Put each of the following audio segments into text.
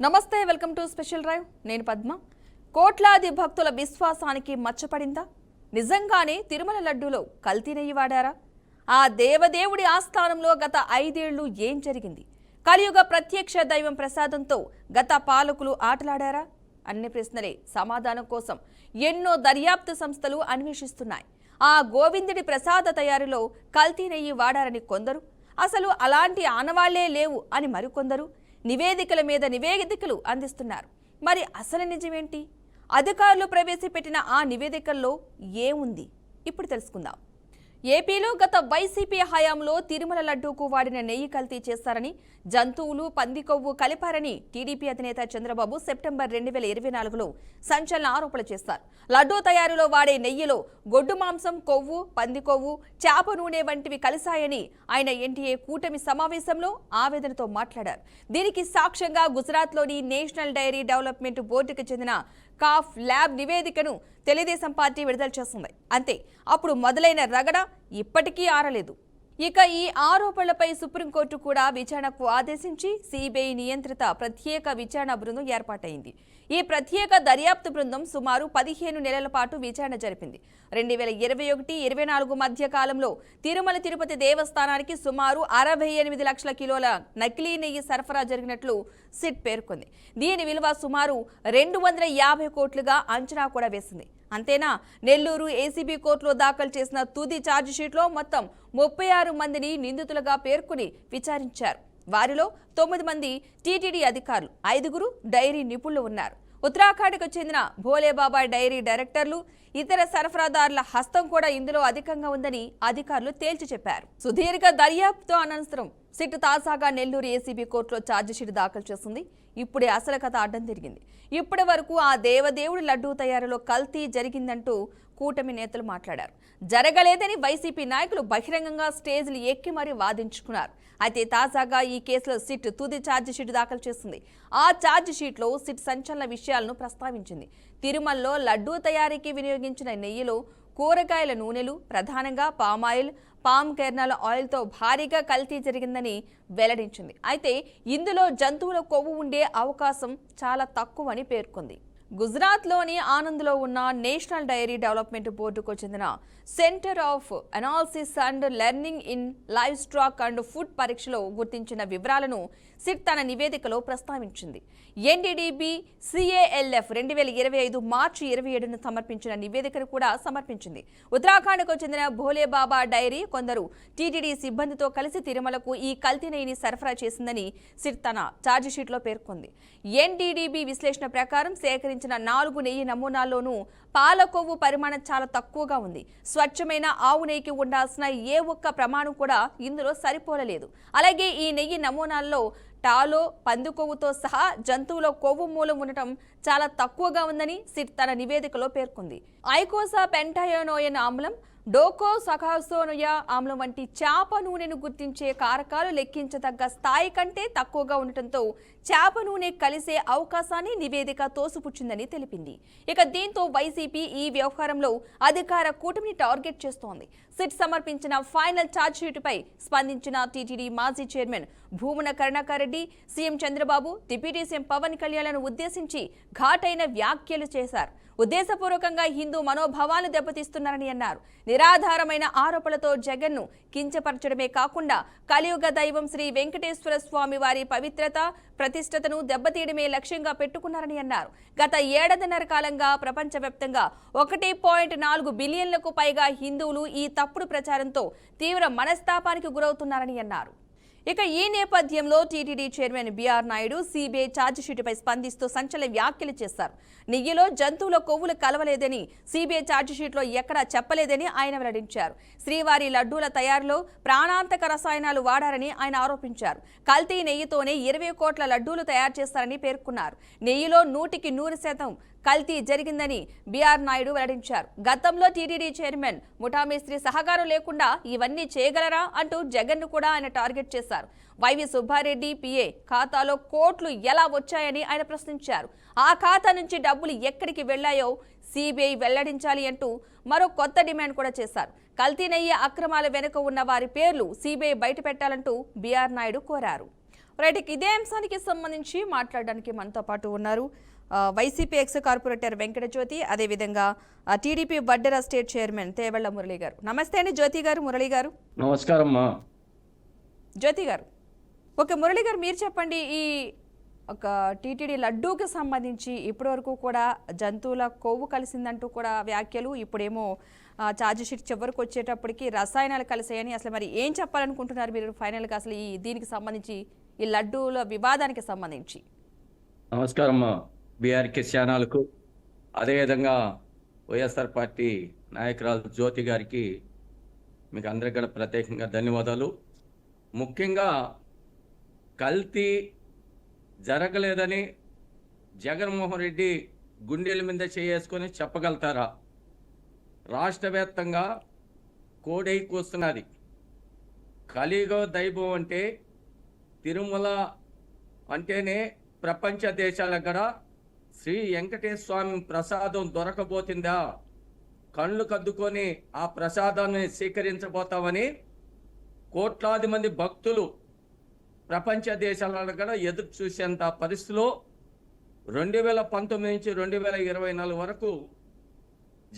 నమస్తే, welcome to special drive. నేను పద్మ. కోట్లాది భక్తుల విశ్వాసానికి మచ్చపడిందా? నిజంగానే తిరుమల లడ్డూలో కల్తీ నెయ్యి వాడారా? ఆ దేవదేవుడి ఆస్థానంలో గత 5 ఏళ్లు ఏం జరిగింది? కలియుగ ప్రత్యక్ష దైవం ప్రసాదంతో గత పాలకులు ఆటలాడారా? అన్ని ప్రశ్నలే సమాధానం కోసం ఎన్నో దర్యాప్తు సంస్థలు అన్వేషిస్తున్నాయి. ఆ గోవిందుడి ప్రసాద తయారీలో కల్తీ నెయ్యి వాడారని కొందరు, అసలు అలాంటి ఆనవాళ్లే లేవు అని మరికొందరు నివేదికల మీద నివేదికలు అందిస్తున్నారు. మరి అసలు నిజమేంటి? అధికారులు ప్రవేశపెట్టిన ఆ నివేదికల్లో ఏముంది? ఇప్పుడు తెలుసుకుందాం. ఏపీలో గత వైసీపీ హయాంలో తిరుమల లడ్డూకు వాడిన నెయ్యి కల్తీ చేశారని, జంతువులు, పంది కొవ్వు కలిపారని టీడీపీ అధినేత చంద్రబాబు సెప్టెంబర్ 2024లో సంచలన ఆరోపణలు చేశారు. లడ్డూ తయారీలో వాడే నెయ్యిలో గొడ్డు మాంసం, కొవ్వు, పంది కొవ్వు, చేప నూనె వంటివి కలిశాయని ఆయన ఎన్టీఏ కూటమి సమావేశంలో ఆవేదనతో మాట్లాడారు. దీనికి సాక్ష్యంగా గుజరాత్లోని నేషనల్ డైరీ డెవలప్మెంట్ బోర్డుకు చెందిన కాఫ్ ల్యాబ్ నివేదికను తెలుగుదేశం పార్టీ విడుదల చేస్తుంది. అంతే, అప్పుడు మొదలైన రగడ ఇప్పటికీ ఆరలేదు. ఇక ఈ ఆరోపణలపై సుప్రీంకోర్టు కూడా విచారణకు ఆదేశించి సిబిఐ నియంత్రిత ప్రత్యేక విచారణ బృందం ఏర్పాటైంది. ఈ ప్రత్యేక దర్యాప్తు బృందం సుమారు 15 నెలల పాటు విచారణ జరిపింది. 2021-24 మధ్య కాలంలో తిరుమల తిరుపతి దేవస్థానానికి సుమారు 68 లక్షల కిలోల నకిలీ నెయ్యి సరఫరా జరిగినట్లు సిట్ పేర్కొంది. దీని విలువ సుమారు 250 కోట్లుగా అంచనా కూడా వేసింది. అంతేనా, నెల్లూరు ఏసీబీ కోర్టులో దాఖలు చేసిన తుది ఛార్జిషీట్లో మొత్తం 36 మందిని నిందితులుగా పేర్కొని విచారించారు. వారిలో 9 మంది టీటీడీ అధికారులు, 5గురు డైరీ నిపుణులు ఉన్నారు. ఉత్తరాఖండ్కు చెందిన భోలేబాబా డైరీ డైరెక్టర్లు, ఇతర సరఫరాదారుల హస్తం కూడా ఇందులో అధికంగా ఉందని అధికారులు తేల్చి చెప్పారు. సుదీర్ఘ దర్యాప్తు అనంతరం సిట్ తాజాగా నెల్లూరు ఏసీబీ కోర్టులో ఛార్జిషీట్ దాఖలు చేసింది. ఇప్పుడే అసలు కథ అడ్డం తిరిగింది. ఇప్పటి వరకు ఆ దేవదేవుడి లడ్డూ తయారీలో కల్తీ జరిగిందంటూ కూటమి నేతలు మాట్లాడారు. జరగలేదని వైసీపీ నాయకులు బహిరంగంగా స్టేజ్లు ఎక్కి మరీ వాదించుకున్నారు. అయితే తాజాగా ఈ కేసులో సిట్ తుది ఛార్జిషీట్ దాఖలు చేసింది. ఆ ఛార్జిషీట్లో సిట్ సంచలన విషయాలను ప్రస్తావించింది. తిరుమలలో లడ్డూ తయారీకి వినియోగించిన నెయ్యిలో కూరగాయల నూనెలు, ప్రధానంగా పామాయిల్, పామ్ కెర్నల్ ఆయిల్తో భారీగా కల్తీ జరిగిందని వెల్లడించింది. అయితే ఇందులో జంతువుల కొవ్వు ఉండే అవకాశం చాలా తక్కువని పేర్కొంది. గుజరాత్లోని ఆనంద్లో ఉన్న నేషనల్ డైరీ డెవలప్మెంట్ బోర్డుకు చెందిన centre of analysis and learning in live stock and food పరీక్షలో గుర్తించిన వివరాలను సిట్ తన నివేదికలో ప్రస్తావించింది. ఎన్డీడీబీ సిఏఎల్ఎఫ్ 2025 మార్చి 27న సమర్పించిన నివేదికను కూడా సమర్పించింది. ఉత్తరాఖండ్కు చెందిన భోలేబాబా డైరీ కొందరు టీటీడీ సిబ్బందితో కలిసి తిరుమలకు ఈ కల్తీ నెయ్యిని సరఫరా చేసిందని సిట్ తన ఛార్జిషీట్లో పేర్కొంది. ఎన్డీడీబీ విశ్లేషణ ప్రకారం సేకరించిన 4 నెయ్యి నమూనాల్లోనూ పాల కొవ్వు పరిమాణం చాలా తక్కువగా ఉంది. స్వచ్ఛమైన ఆవు నెయ్యికి ఉండాల్సిన ఏ ఒక్క ప్రమాణం కూడా ఇందులో సరిపోలలేదు. అలాగే ఈ నెయ్యి నమూనాల్లో టాలో, పంది కొవ్వుతో సహా జంతువుల కొవ్వు మూలం ఉండటం చాలా తక్కువగా ఉందని సిట్ తన నివేదికలో పేర్కొంది. ఐకోసా పెంటాయోనోయన్ ఆమ్లం, డోకోసకాసోనోయా ఆమ్లం వంటి చేప నూనెను గుర్తించే కారకాలు లెక్కించదగ్గ స్థాయి కంటే తక్కువగా ఉండటంతో చేప నూనె కలిసే అవకాశాన్ని నివేదిక తోసిపుచ్చిందని తెలిపింది. ఇక దీంతో వైసీపీ ఈ వ్యవహారంలో అధికార కూటమిని టార్గెట్ చేస్తోంది. సిట్ సమర్పించిన ఫైనల్ ఛార్జ్షీట్పై స్పందించిన టీటీడీ మాజీ chairman Bhumana Karunakar Reddy, CM Chandrababu, deputy CM Pawan కళ్యాణ్లను ఉద్దేశించి ఘాటైన వ్యాఖ్యలు చేశారు. ఉద్దేశపూర్వకంగా హిందూ మనోభావాలు దెబ్బతీస్తున్నారని అన్నారు. నిరాధారమైన ఆరోపణలతో జగన్ను కించపరచడమే కాకుండా కలియుగ దైవం శ్రీ వెంకటేశ్వర స్వామి వారి పవిత్రత, ప్రతిష్టతను దెబ్బతీయడమే లక్ష్యంగా పెట్టుకున్నారని అన్నారు. గత 7.5 కాలంగా ప్రపంచవ్యాప్తంగా 1.4 బిలియన్లకు పైగా హిందువులు ఈ తప్పుడు ప్రచారంతో తీవ్ర మనస్తాపానికి గురవుతున్నారని అన్నారు. ఇక ఈ నేపథ్యంలో TTD chairman BR Naidu CBI ఛార్జిషీటుపై స్పందిస్తూ సంచలన వ్యాఖ్యలు చేశారు. నెయ్యిలో జంతువుల కొవ్వులు కలవలేదని సిబిఐ ఛార్జిషీట్లో ఎక్కడా చెప్పలేదని ఆయన వెల్లడించారు. శ్రీవారి లడ్డూల తయారీలో ప్రాణాంతక రసాయనాలు వాడారని ఆయన ఆరోపించారు. కల్తీ నెయ్యితోనే 20 కోట్ల లడ్డూలు తయారు చేస్తారని పేర్కొన్నారు. నెయ్యిలో 100% కల్తీ జరిగిందని బీఆర్ నాయుడు వెల్లడించారు. గతంలో టీటీడీ చైర్మన్ ముఠామేస్త్రి సహకారం లేకుండా ఇవన్నీ చేయగలరా అంటూ జగన్ను కూడా ఆయన టార్గెట్ చేశారు. వైవి సుబ్బారెడ్డి పిఏ ఖాతాలో కోట్లు ఎలా వచ్చాయని ఆయన ప్రశ్నించారు. ఆ ఖాతా నుంచి డబ్బులు ఎక్కడికి వెళ్లాయో సిబిఐ వెల్లడించాలి అంటూ మరో కొత్త డిమాండ్ కూడా చేశారు. కల్తీ నెయ్యి అక్రమాల వెనుక ఉన్న వారి పేర్లు సిబిఐ బయటపెట్టాలంటూ బీఆర్ నాయుడు కోరారు. రైట్, ఇదే అంశానికి సంబంధించి మాట్లాడడానికి మనతో పాటు ఉన్నారు వైసీపీ ఎక్స్ కార్పొరేటర్ వెంకట జ్యోతి, అదేవిధంగా టీడీపీ వడ్డెర స్టేట్ చైర్మన్ తేవళ్ల మురళి గారు. నమస్తే అండి జ్యోతి గారు, మురళి గారు. నమస్కారం. జ్యోతి గారు, ఓకే మురళి గారు, మీరు చెప్పండి. ఈ ఒక టీటీడీ లడ్డూకి సంబంధించి ఇప్పటివరకు కూడా జంతువుల కొవ్వు కలిసిందంటూ కూడా వ్యాఖ్యలు, ఇప్పుడేమో ఛార్జ్ షీట్ చివరికి వచ్చేటప్పటికి రసాయనాలు కలిసాయని, అసలు మరి ఏం చెప్పాలనుకుంటున్నారు మీరు ఫైనల్గా అసలు ఈ దీనికి సంబంధించి, ఈ లడ్డూల వివాదానికి సంబంధించి? నమస్కారం బీఆర్కే ఛానల్కు, అదేవిధంగా వైఎస్ఆర్ పార్టీ నాయకురాలు జ్యోతి గారికి మీకు అందరికీ కూడా ప్రత్యేకంగా ధన్యవాదాలు. ముఖ్యంగా కల్తీ జరగలేదని జగన్మోహన్ రెడ్డి గుండెల మీద చేసుకొని చెప్పగలుగుతారా? రాష్ట్ర వ్యాప్తంగా కోడై కూస్తున్నది. కలియుగ దైవం అంటే తిరుమల అంటేనే ప్రపంచ దేశాల కూడా శ్రీ వెంకటేశ్వర స్వామి ప్రసాదం దొరకబోతుందా, కళ్ళు కద్దుకొని ఆ ప్రసాదాన్ని స్వీకరించబోతామని కోట్లాది మంది భక్తులు ప్రపంచ దేశాలలో కూడా ఎదురు చూసేంత పరిస్థితిలో 2019 నుంచి 2024 వరకు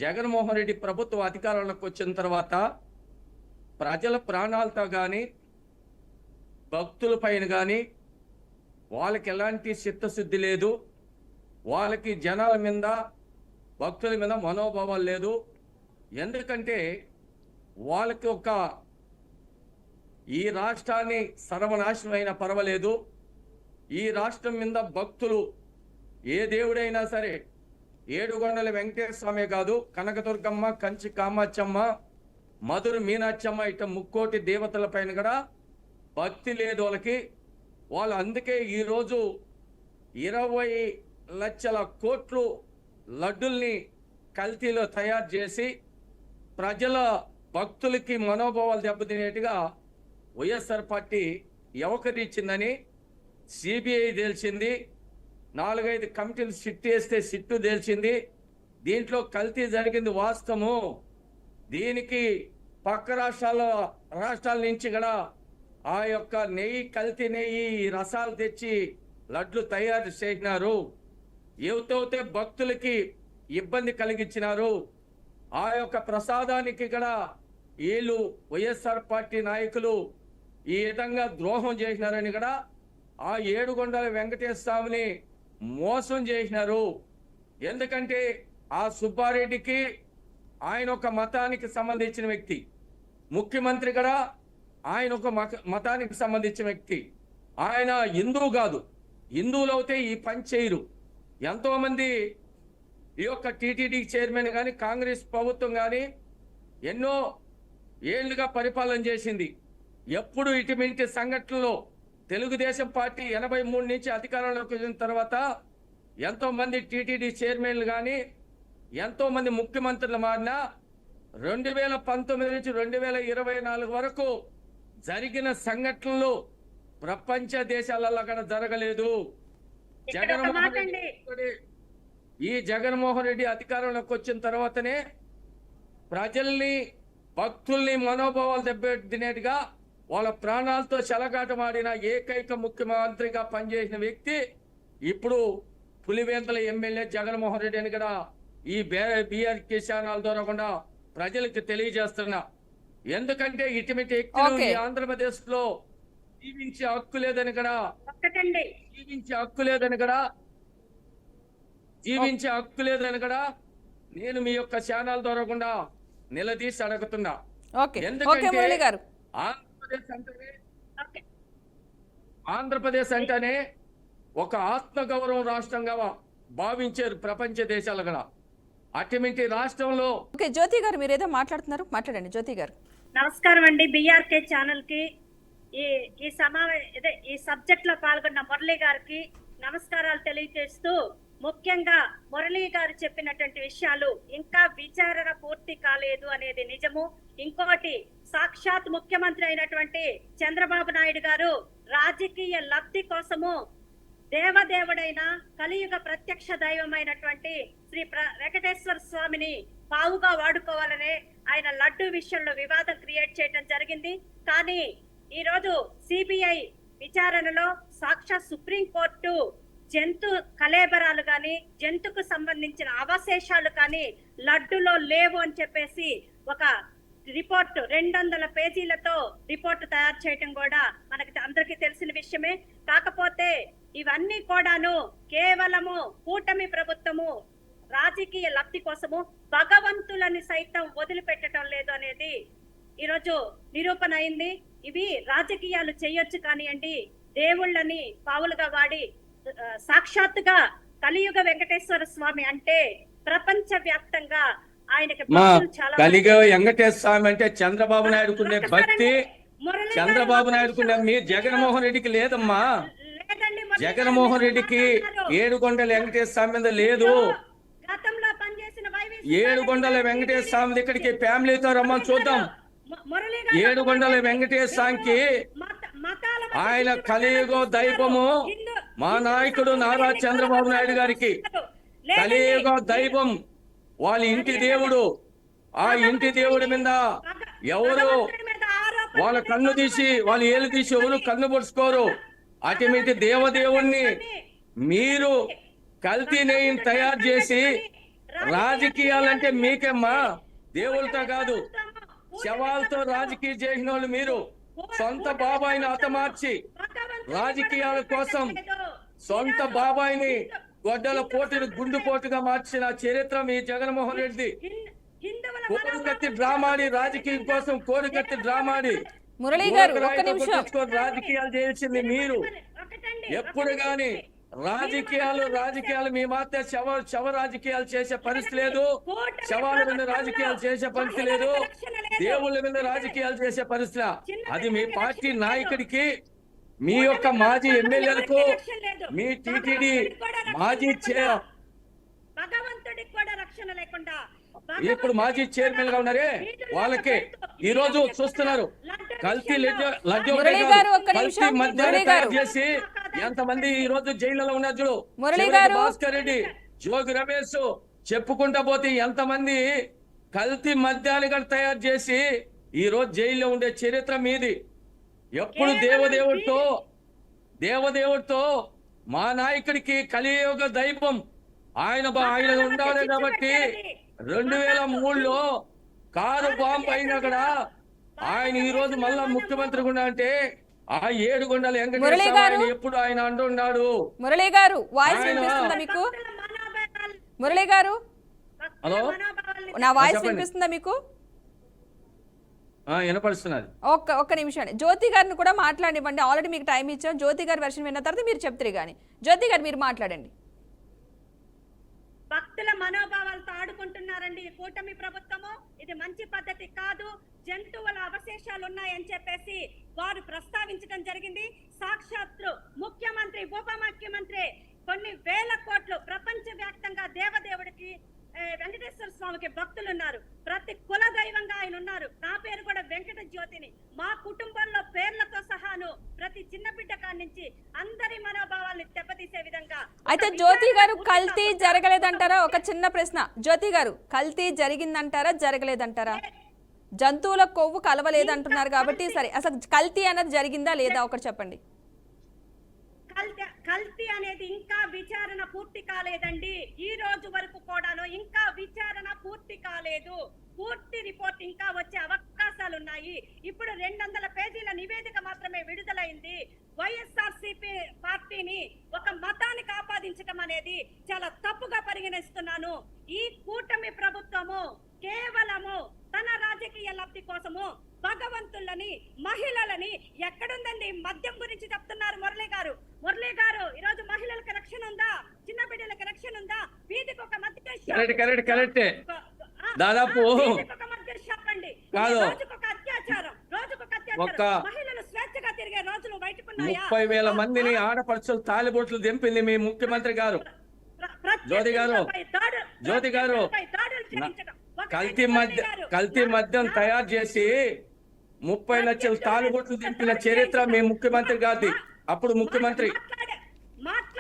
జగన్మోహన్ రెడ్డి ప్రభుత్వం అధికారంలోకి వచ్చిన తర్వాత ప్రజల ప్రాణాలతో కానీ భక్తుల పైన కానీ వాళ్ళకి ఎలాంటి చిత్తశుద్ధి లేదు. వాళ్ళకి జనాల మీద భక్తుల మీద మనోభావాలు లేదు. ఎందుకంటే వాళ్ళకి ఈ రాష్ట్రాన్ని సర్వనాశనం అయినా పర్వాలేదు, ఈ రాష్ట్రం మీద భక్తులు ఏ దేవుడైనా సరే, ఏడుగొండల వెంకటేశ్వర స్వామి కాదు, కనకదుర్గమ్మ, కంచి కామాక్షమ్మ, మధుర మీనాక్షమ్మ, ఇట్ట ముక్కోటి దేవతల పైన కూడా భక్తి లేదు వాళ్ళకి. వాళ్ళు అందుకే ఈరోజు 20 లక్షల కోట్లు లడ్డుల్ని కల్తీలో తయారు చేసి ప్రజల భక్తులకి మనోభావాలు దెబ్బతినేట్టుగా వైఎస్ఆర్ పార్టీ ఇచ్చిందని సిబిఐ తేల్చింది. 4-5 కమిటీలు సిట్ వేస్తే సిట్టు తేల్చింది. దీంట్లో కల్తీ జరిగింది వాస్తవము. దీనికి పక్క రాష్ట్రాల నుంచి కూడా ఆ యొక్క నెయ్యి, కల్తీ నెయ్యి రసాలు తెచ్చి లడ్లు తయారు చేసినారు. ఏవైతే భక్తులకి ఇబ్బంది కలిగించినారు. ఆ యొక్క ప్రసాదానికి కూడా వీళ్ళు వైఎస్ఆర్ పార్టీ నాయకులు ఈ విధంగా ద్రోహం చేసినారని కూడా ఆ ఏడుగొండల వెంకటేశ్వర స్వామిని మోసం చేసినారు. ఎందుకంటే ఆ సుబ్బారెడ్డికి ఆయన ఒక మతానికి సంబంధించిన వ్యక్తి, ముఖ్యమంత్రి కూడా ఆయన ఒక మతానికి సంబంధించిన వ్యక్తి. ఆయన హిందువు కాదు. హిందువులు అయితే ఈ పని చేయరు. ఎంతోమంది ఈ యొక్క టీటీడీ చైర్మన్ కానీ కాంగ్రెస్ ప్రభుత్వం కానీ ఎన్నో ఏళ్లుగా పరిపాలన చేసింది. ఎప్పుడు ఇటువంటి సంఘటనలో తెలుగుదేశం పార్టీ 83 నుంచి అధికారంలోకి వచ్చిన తర్వాత ఎంతోమంది టీటీడీ చైర్మన్లు కానీ ఎంతోమంది ముఖ్యమంత్రులు మారినా 2019 నుంచి 2024 వరకు జరిగిన సంఘటనలు ప్రపంచ దేశాలలో కూడా జరగలేదు. జగన్మోహన్ రెడ్డి అధికారంలోకి వచ్చిన తర్వాతనే ప్రజల్ని, భక్తుల్ని మనోభావాలు దెబ్బతినేట్టుగా వాళ్ళ ప్రాణాలతో చెలగాటమాడిన ఏకైక ముఖ్యమంత్రిగా పనిచేసిన వ్యక్తి ఇప్పుడు పులివెందుల ఎమ్మెల్యే జగన్మోహన్ రెడ్డి అని కూడా ఈ బీఆర్కే ఛానల్ ద్వారా కూడా ప్రజలకు తెలియజేస్తున్నా. ఎందుకంటే ఇటువంటి వ్యక్తులు ఈ ఆంధ్రప్రదేశ్ లో జీవించే హక్కు లేదని కూడా జీవించే హక్కు లేదని కూడా నేను మీ యొక్క ఛానల్ ద్వారా కూడా నిలదీసి అడుగుతున్నా. ఎందుకంటే ఆంధ్రప్రదేశ్ అంటేనే ఒక ఆత్మగౌరవం రాష్ట్రంగా భావించారు ప్రపంచ దేశాలు కూడా. అటువంటి రాష్ట్రంలో జ్యోతి గారు మీరు ఏదో మాట్లాడుతున్నారు, మాట్లాడండి జ్యోతి గారు. నమస్కారం అండి. బీఆర్కే ఛానల్ కి ఈ సబ్జెక్ట్ లో పాల్గొన్న మురళి గారికి నమస్కారాలు తెలియజేస్తూ, ముఖ్యంగా మురళి గారు చెప్పినటువంటి విషయాలు ఇంకా విచారణ పూర్తి కాలేదు అనేది నిజము. ఇంకొకటి, సాక్షాత్ ముఖ్యమంత్రి అయినటువంటి చంద్రబాబు నాయుడు గారు రాజకీయ లబ్ధి కోసము దేవదేవుడైన కలియుగ ప్రత్యక్ష దైవమైనటువంటి శ్రీ వెంకటేశ్వర స్వామిని పావుగా వాడుకోవాలనే ఆయన లడ్డు విషయంలో వివాదం క్రియేట్ చేయడం జరిగింది. కానీ ఈ రోజు సిబిఐ విచారణలో సాక్షాత్ సుప్రీంకోర్టు జంతు కళేబరాలు కానీ జంతుకు సంబంధించిన అవశేషాలు కానీ లడ్డులో లేవు అని చెప్పేసి ఒక రిపోర్ట్ 200 పేజీలతో రిపోర్ట్ తయారు చేయటం కూడా మనకి అందరికీ తెలిసిన విషయమే. కాకపోతే ఇవన్నీ కూడాను కేవలము కూటమి ప్రభుత్వము రాజకీయ లబ్ధి కోసము భగవంతులని సైతం వదిలిపెట్టడం లేదు అనేది ఈరోజు నిరూపణ అయింది. ఇవి రాజకీయాలు చేయొచ్చు కానివ్వండి, దేవుళ్ళని పావులుగా వాడి సాక్షాత్తుగా కలియుగ వెంకటేశ్వర స్వామి అంటే ప్రపంచ వ్యాప్తంగా ఆయనకి కలియుగ వెంకటేశ్వర స్వామి అంటే చంద్రబాబు నాయుడుకునే భక్తి, చంద్రబాబు నాయుడుకునే మీ జగన్మోహన్ రెడ్డికి లేదమ్మా. జగన్మోహన్ రెడ్డికి ఏడుకొండల వెంకటేశ్వర స్వామి మీద లేదు. ఏడుకొండల వెంకటేశ్వర స్వామి ఇక్కడికి ఫ్యామిలీతో రమ్మని చూద్దాం. ఏడుకొండల వెంకటేశ్వర స్వామికి ఆయన కలియుగ దైవము మా నాయకుడు నారా చంద్రబాబు నాయుడు గారికి కలియుగ దైవం, వాళ్ళ ఇంటి దేవుడు. ఆ ఇంటి దేవుడి మీద ఎవరు వాళ్ళ కన్ను తీసి వాళ్ళ ఏళ్ళు తీసి ఎవరు కన్ను పొడుచుకోరు. అటువంటి దేవదేవుణ్ణి మీరు కల్తీ నెయ్యిని తయారు చేసి రాజకీయాలంటే మీకేమ్మా, దేవుళ్ళతో కాదు శవాలతో రాజకీయం చేసిన వాళ్ళు మీరు. సొంత బాబాయిని హతమార్చి రాజకీయాల కోసం సొంత బాబాయిని గొడ్డల పోటీని గుండు పోటుగా మార్చిన చరిత్ర మీ జగన్మోహన్ రెడ్డి. కోడికత్తి డ్రామాడి రాజకీయం కోసం కోడికత్తి డ్రామాడి మురళీ గారు ఒక్క నిమిషం, రాజకీయాలు చేయాల్సింది మీరు. ఎప్పుడు గాని రాజకీయాలు మీ మాత్రం శవ రాజకీయాలు చేసే పరిస్థితి లేదు. శవాల మీద రాజకీయాలు చేసే పరిస్థితి లేదు. దేవుళ్ళ మీద రాజకీయాలు చేసే పరిస్థితి. అది మీ పార్టీ నాయకుడికి, మీ యొక్క మాజీ ఎమ్మెల్యేలకు, మీ టీటీడీ మాజీ భగవంతుడికి కూడా రక్షణ లేకుండా ఇప్పుడు మాజీ చైర్మన్ గా ఉన్నారే వాళ్ళకి ఈ రోజు చూస్తున్నారు. కల్తీ మద్యాన్ని చేసి ఎంతమంది ఈ రోజు జైల్లో ఉన్నారు చూడు. భాస్కర్ రెడ్డి, జోగి రమేష్ చెప్పుకుంటా పోతే ఎంతమంది కల్తీ మద్యాన్ని కూడా తయారు చేసి ఈ రోజు జైల్లో ఉండే చరిత్ర మీది. ఎప్పుడు దేవదేవుడితో మా నాయకుడికి కలియుగ దైవం ఆయన ఉండాలి కాబట్టి 2003లో కారు బాంబు అయినా కూడా ఆయన ఈ రోజు మళ్ళా ముఖ్యమంత్రి కూడా అంటే ఆ ఏడుకొండల వెంకటేశ్వర ఎప్పుడు ఆయన అంటున్నాడు. మురళీ గారు వాయిస్ వినిపిస్తుందా మీకు? మురళీ గారు హలో, నా వాయిస్ వినిపిస్తుందా మీకు? వినపడుతున్నది. ఒక్క నిమిషం, జ్యోతి గారిని కూడా మాట్లాడివ్వండి. ఆల్రెడీ మీకు టైం ఇచ్చాం. జ్యోతి గారి వెర్షన్ విన్న తర్వాత మీరు చెప్తారు. కానీ జ్యోతి గారు మీరు మాట్లాడండి. భక్తుల మనోభావాలతో ఆడుకుంటున్నారండి ఈ కూటమి ప్రభుత్వము. ఇది మంచి పద్ధతి కాదు. జంతువుల అవశేషాలు ఉన్నాయని చెప్పేసి వారు ప్రస్తావించడం జరిగింది. సాక్షాత్తు ముఖ్యమంత్రి, ఉప ముఖ్యమంత్రి కొన్ని వేల కోట్లు ప్రపంచ వ్యాప్తంగా దేవదేవుడికి వెంకటేశ్వర స్వామికి భక్తులు ఉన్నారు. ప్రతి కుల దైవంగా ఆయన ఉన్నారు. నా పేరు కూడా వెంకట జ్యోతిని. మా కుటుంబంలో పేర్లతో సహాను ప్రతి చిన్న బిడ్డ కాడి నుంచి అందరి మనోభావాల్ని దెబ్బతీసే విధంగా. అయితే జ్యోతి గారు కల్తీ జరగలేదంటారా? ఒక చిన్న ప్రశ్న, జ్యోతి గారు కల్తీ జరిగిందంటారా జరగలేదంటారా? జంతువుల కొవ్వు కలవలేదంటున్నారు కాబట్టి సరే, అసలు కల్తీ అన్నది జరిగిందా లేదా ఒకటి చెప్పండి. కల్తీ అనేది ఇంకా విచారణ పూర్తి కాలేదండి. ఈ రోజు వరకు కూడాను ఇంకా విచారణ పూర్తి కాలేదు. పూర్తి రిపోర్ట్ ఇంకా వచ్చే అవకాశాలు ఉన్నాయి. ఇప్పుడు 200 పేజీల నివేదిక మాత్రమే విడుదలైంది. వైఎస్ఆర్సీపీ పార్టీని ఒక మతానికి ఆపాదించడం అనేది చాలా తప్పుగా పరిగణిస్తున్నాను. ఈ కూటమి ప్రభుత్వము కేవలము తన రాజకీయ లబ్ధి కోసము భగవంతులని, మహిళలని ఎక్కడుందండి? మద్యం గురించి చెప్తున్నారు మురళీ గారు ఈ రోజు మహిళలకు రక్షణ ఉందా? చిన్న బిడ్డలకు రక్షణ ఉందా? వీధికి ఒక కరెక్ట్ దాదాపు కాదు, మహిళలు స్వేచ్ఛగా తిరిగే రోజులు బయటకు 30,000 మందిని ఆడపడుచులు తాలిబొట్లు దింపింది మీ ముఖ్యమంత్రి గారు. జ్యోతి గారు కల్తీ మద్యం తయారు చేసి 30 లక్షల తాలిబొట్లు దింపిన చరిత్ర మీ ముఖ్యమంత్రి గారిది. అప్పుడు ముఖ్యమంత్రి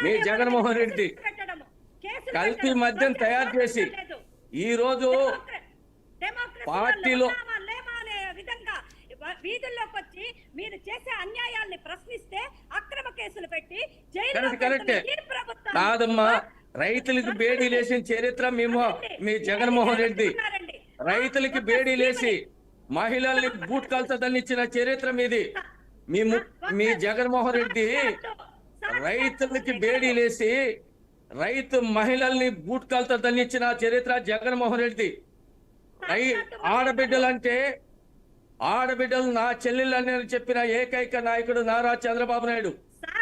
మీ జగన్మోహన్ రెడ్డి కల్తీ మద్యం తయారు చేసి ఈ రోజు పార్టీలో విధంగా వీధుల్లోకి వచ్చి మీరు చేసే అన్యాయాల్ని ప్రశ్నిస్తే కేసులు పెట్టి జైల్లో కరెక్ట్ కరెక్టే పెడుతున్న ఈ ప్రభుత్వం కాదమ్మా, రైతులకు బేడీ లేసిన చరిత్ర మేము మీ జగన్మోహన్ రెడ్డి. రైతులకి బేడీ లేసి మహిళల్ని బూట్ కల్తదనిచ్చిన చరిత్ర మీది. మీ జగన్మోహన్ రెడ్డి రైతులకి బేడీ లేసి మహిళల్ని బూట్ కల్తదనిచ్చిన చరిత్ర జగన్మోహన్ రెడ్డి. ఆడబిడ్డలు నా చెల్లెళ్ళని చెప్పిన ఏకైక నాయకుడు నారా చంద్రబాబు నాయుడు.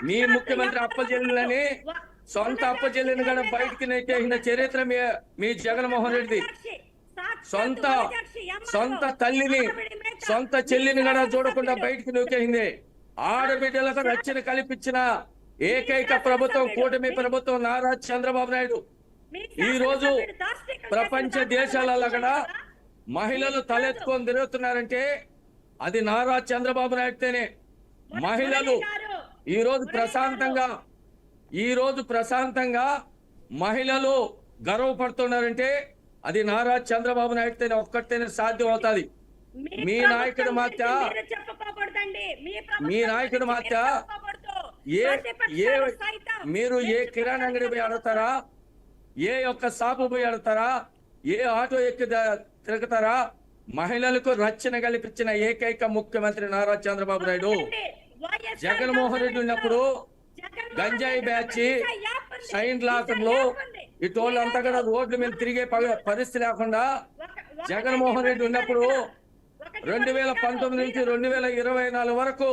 మీ ముఖ్యమంత్రి అప్పచెల్లెలని సొంత అప్పచెల్లెని కూడా బయటికి నెట్టేసిన చరిత్ర మీ జగన్మోహన్ రెడ్డి. సొంత తల్లిని సొంత చెల్లిని కూడా చూడకుండా బయటికి నూకేసింది. ఆడబిడ్డలకు రక్షణ కల్పించిన ఏకైక ప్రభుత్వం కూటమి ప్రభుత్వం నారా చంద్రబాబు నాయుడు. ఈ రోజు ప్రపంచ దేశాలలో కూడా మహిళలు తలెత్తుకొని తిరుగుతున్నారంటే అది నారా చంద్రబాబు నాయుడుతోనే. మహిళలు ఈ రోజు ప్రశాంతంగా మహిళలు గర్వపడుతున్నారంటే అది నారా చంద్రబాబు నాయుడుతోనే ఒక్కటితోనే సాధ్యం అవుతుంది. మీ నాయకుడు మాత్ర మీరు ఏ కిరాణా అంగడి పోయి అడుగుతారా, ఏ ఒక్క షాపు పోయి అడుగుతారా, ఏ ఆటో ఎక్కి తిరుగుతారా? మహిళలకు రక్షణ కల్పించిన ఏకైక ముఖ్యమంత్రి నారా చంద్రబాబు నాయుడు. జగన్మోహన్ రెడ్డి ఉన్నప్పుడు గంజాయి బ్యాచ్ సైన్ లాకంలో ఇటోళ్ళంతా కూడా రోడ్ల మీద తిరిగే పరిస్థితి లేకుండా జగన్మోహన్ రెడ్డి ఉన్నప్పుడు 2019 నుంచి 2024 వరకు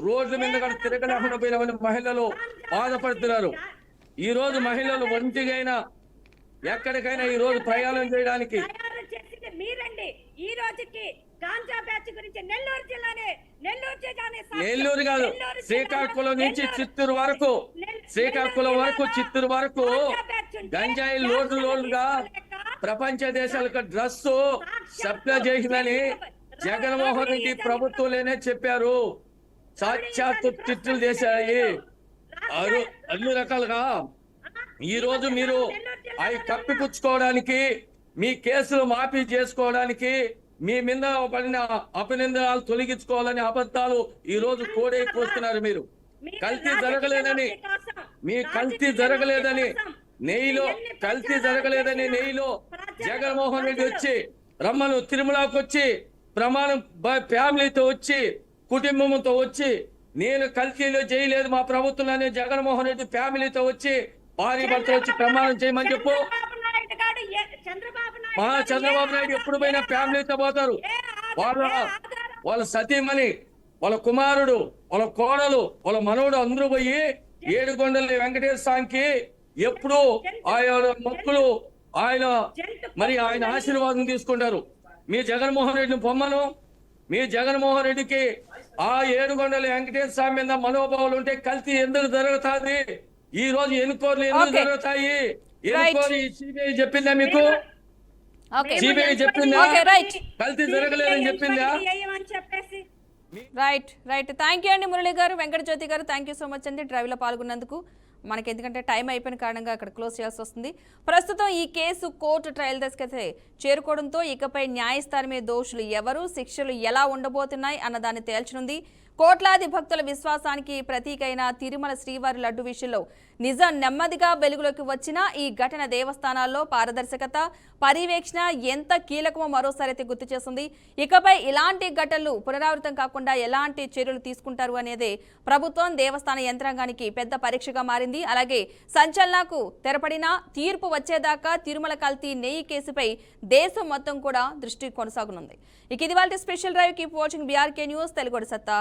రోడ్ల మీద కూడా తిరగలేకుండా పోయిన మహిళలు బాధపడుతున్నారు. ఈ రోజు మహిళలు ఒంటిగైనా ఎక్కడికైనా ఈ రోజు ప్రయాణం చేయడానికి మీరండి. ఈ రోజుకి గాంజా బ్యాచ్ గురించి నెల్లూరు జిల్లానే నెల్లూరు కాదు, శ్రీకాకుళం నుంచి చిత్తూరు వరకు గంజాయి లోడ్లుగా ప్రపంచ దేశాలకు డ్రస్ సప్లై చేసిందని జగన్మోహన్ రెడ్డి ప్రభుత్వంలోనే చెప్పారు. సాక్షాత్తు తిట్లు చేశాయి అన్ని రకాలుగా. ఈ రోజు మీరు అవి కప్పిపుచ్చుకోవడానికి, మీ కేసులు మాఫీ చేసుకోవడానికి, మీ మీద పడిన అభినందనాలు తొలగించుకోవాలని అబద్ధాలు ఈ రోజు కోడే కోస్తున్నారు. మీరు కల్తీ జరగలేదని నెయ్యిలో జగన్మోహన్ రెడ్డి వచ్చి రమ్మను తిరుమలకు వచ్చి ప్రమాణం ఫ్యామిలీతో వచ్చి కుటుంబంతో వచ్చి నేను కల్తీలో చేయలేదు మా ప్రభుత్వంలోనే జగన్మోహన్ రెడ్డి ఫ్యామిలీతో వచ్చి భార్య భర్త వచ్చి ప్రమాణం చేయమని చెప్పు. చంద్రబాబు నాయుడు ఎప్పుడు పోయినా ఫ్యామిలీతో పోతారు. వాళ్ళ సతీమణి, వాళ్ళ కుమారుడు, వాళ్ళ కోడలు, వాళ్ళ మనవుడు అందరూ పోయి ఏడుకొండల వెంకటేశ్వర స్వామికి ఎప్పుడు ఆయన మొక్కులు ఆయన ఆశీర్వాదం తీసుకుంటారు. మీ జగన్మోహన్ రెడ్డిని పొమ్మను. మీ జగన్మోహన్ రెడ్డికి ఆ ఏడుకొండల వెంకటేశ్వర స్వామి మీద మనోభావాలు ఉంటే కల్తీ ఎందుకు జరుగుతుంది? ఈ రోజు ఎన్నికోర్లు ఎందుకు జరుగుతాయి? ఎన్నికోరి సిబిఐ చెప్పిందా మీకు? సిబిఐ చెప్పిందా కల్తీ జరగలేదని చెప్పిందా? రైట్. థ్యాంక్ యూ అండి మురళి గారు, వెంకటజ్యోతి గారు. థ్యాంక్ యూ సో మచ్ అండి డ్రైవ్ లో పాల్గొన్నందుకు. మనకి ఎందుకంటే టైం అయిపోయిన కారణంగా అక్కడ క్లోజ్ చేయాల్సి వస్తుంది. ప్రస్తుతం ఈ కేసు కోర్టు ట్రయల్ దశకైతే చేరుకోవడంతో ఇకపై న్యాయస్థానమే దోషులు ఎవరు, శిక్షలు ఎలా ఉండబోతున్నాయి అన్నదాన్ని తేల్చనుంది. కోట్లాది భక్తుల విశ్వాసానికి ప్రతీకైన తిరుమల శ్రీవారి లడ్డు విషయంలో నిజం నెమ్మదిగా వెలుగులోకి వచ్చిన ఈ ఘటన దేవస్థానాల్లో పారదర్శకత, పర్యవేక్షణ ఎంత కీలకమో మరోసారి అయితే గుర్తు చేస్తుంది. ఇకపై ఇలాంటి ఘటనలు పునరావృతం కాకుండా ఎలాంటి చర్యలు తీసుకుంటారు అనేది ప్రభుత్వం, దేవస్థాన యంత్రాంగానికి పెద్ద పరీక్షగా మారింది. అలాగే సంచలనాలకు తెరపడిన తీర్పు వచ్చేదాకా తిరుమల కల్తీ నెయ్యి కేసుపై దేశం మొత్తం కూడా దృష్టి కొనసాగనుంది. ఇక ఇది వాళ్ళ special drive. Keep watching BRK news, Telugu సత్తా.